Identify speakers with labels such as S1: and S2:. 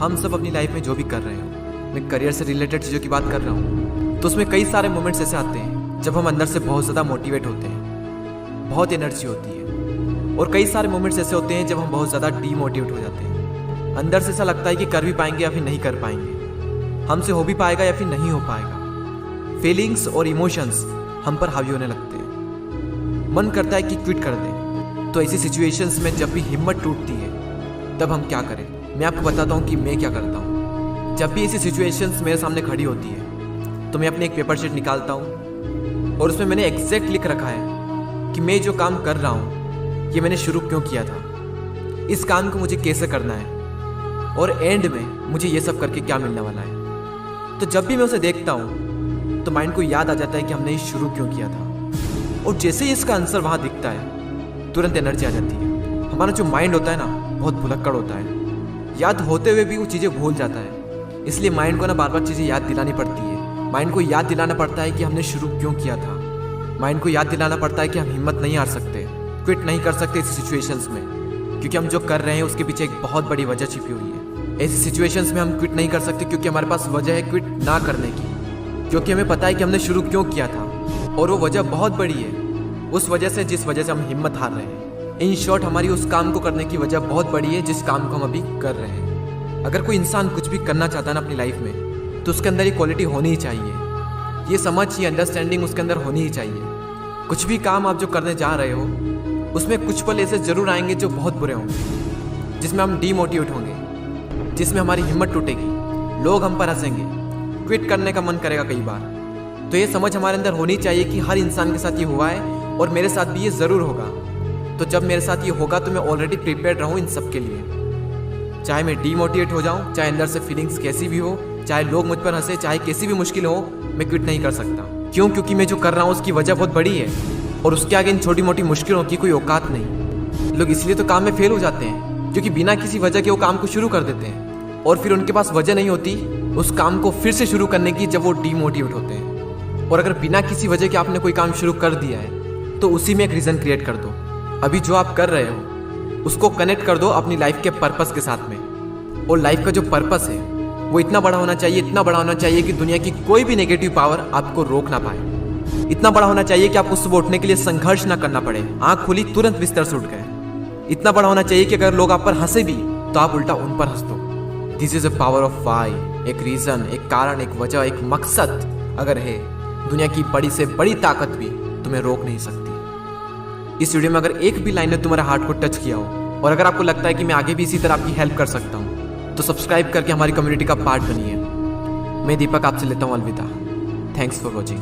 S1: हम सब अपनी लाइफ में जो भी कर रहे हो, मैं करियर से रिलेटेड चीज़ों की बात कर रहा हूँ, तो उसमें कई सारे मोमेंट्स ऐसे आते हैं जब हम अंदर से बहुत ज़्यादा मोटिवेट होते हैं, बहुत एनर्जी होती है। और कई सारे मोमेंट्स ऐसे होते हैं जब हम बहुत ज़्यादा डीमोटिवेट हो जाते हैं। अंदर से ऐसा लगता है कि कर भी पाएंगे या फिर नहीं कर पाएंगे, हमसे हो भी पाएगा या फिर नहीं हो पाएगा। फीलिंग्स और इमोशंस हम पर हावी होने लगते हैं, मन करता है कि क्विट कर दें। तो ऐसी सिचुएशंस में जब भी हिम्मत टूटती है तब हम क्या करें, मैं आपको बताता हूँ कि मैं क्या करता हूँ। जब भी ऐसी सिचुएशंस मेरे सामने खड़ी होती है तो मैं अपने एक पेपर शीट निकालता हूँ और उसमें मैंने एग्जैक्ट लिख रखा है कि मैं जो काम कर रहा हूँ ये मैंने शुरू क्यों किया था, इस काम को मुझे कैसे करना है और एंड में मुझे ये सब करके क्या मिलने वाला है। तो जब भी मैं उसे देखता हूँ तो माइंड को याद आ जाता है कि हमने ये शुरू क्यों किया था, और जैसे ही इसका आंसर वहाँ दिखता है तुरंत एनर्जी आ जाती है। हमारा जो माइंड होता है ना बहुत भुलक्कड़ होता है, याद होते हुए भी वो चीज़ें भूल जाता है। इसलिए माइंड को ना बार बार चीज़ें याद दिलानी पड़ती है। माइंड को याद दिलाना पड़ता है कि हमने शुरू क्यों किया था। माइंड को याद दिलाना पड़ता है कि हम हिम्मत नहीं हार सकते, क्विट नहीं कर सकते इस सिचुएशंस में, क्योंकि हम जो कर रहे हैं उसके पीछे एक बहुत बड़ी वजह छिपी हुई है। ऐसी सिचुएशंस में हम क्विट नहीं कर सकते क्योंकि हमारे पास वजह है क्विट ना करने की, क्योंकि हमें पता है कि हमने शुरू क्यों किया था और वो वजह बहुत बड़ी है, उस वजह से जिस वजह से हम हिम्मत हार रहे हैं। इन शॉर्ट हमारी उस काम को करने की वजह बहुत बड़ी है जिस काम को हम अभी कर रहे हैं। अगर कोई इंसान कुछ भी करना चाहता है ना अपनी लाइफ में, तो उसके अंदर ये क्वालिटी होनी ही चाहिए, ये समझ, ये अंडरस्टैंडिंग उसके अंदर होनी ही चाहिए। कुछ भी काम आप जो करने जा रहे हो उसमें कुछ पल ऐसे जरूर आएंगे जो बहुत बुरे होंगे, जिसमें हम डीमोटिवेट होंगे, जिसमें हमारी हिम्मत टूटेगी, लोग हम पर हंसेंगे, क्विट करने का मन करेगा कई बार। तो ये समझ हमारे अंदर होनी चाहिए कि हर इंसान के साथ ये हुआ है और मेरे साथ भी ये ज़रूर होगा। तो जब मेरे साथ ये होगा तो मैं ऑलरेडी प्रिपेयर्ड रहूँ इन सब के लिए। चाहे मैं डीमोटिवेट हो जाऊँ, चाहे अंदर से फीलिंग्स कैसी भी हो, चाहे लोग मुझ पर हंसे, चाहे कैसी भी मुश्किल हो, मैं क्विट नहीं कर सकता। क्यों? क्योंकि मैं जो कर रहा हूँ उसकी वजह बहुत बड़ी है और उसके आगे इन छोटी मोटी मुश्किलों की कोई औकात नहीं। लोग इसलिए तो काम में फेल हो जाते हैं क्योंकि बिना किसी वजह के वो काम को शुरू कर देते हैं और फिर उनके पास वजह नहीं होती उस काम को फिर से शुरू करने की जब वो डीमोटिवेट होते हैं। और अगर बिना किसी वजह के आपने कोई काम शुरू कर दिया है तो उसी में एक रीज़न क्रिएट कर दो। अभी जो आप कर रहे हो उसको कनेक्ट कर दो अपनी लाइफ के पर्पस के साथ में। और लाइफ का जो पर्पस है वो इतना बड़ा होना चाहिए, इतना बड़ा होना चाहिए कि दुनिया की कोई भी नेगेटिव पावर आपको रोक ना पाए। इतना बड़ा होना चाहिए कि आपको सुबह उठने के लिए संघर्ष ना करना पड़े, आंख खुली तुरंत बिस्तर से उठ गए। इतना बड़ा होना चाहिए कि अगर लोग आप पर हंसे भी तो आप उल्टा उन पर हंस दो। This is a power of why. एक रीजन, एक कारण, एक वजह, एक मकसद अगर है, दुनिया की बड़ी से बड़ी ताकत भी तुम्हें रोक नहीं सकती। इस वीडियो में अगर एक भी लाइन ने तुम्हारे हार्ट को टच किया हो और अगर आपको लगता है कि मैं आगे भी इसी तरह आपकी हेल्प कर सकता हूँ तो सब्सक्राइब करके हमारी कम्युनिटी का पार्ट बनिए। मैं दीपक आपसे लेता हूँ अलविदा। Thanks for watching.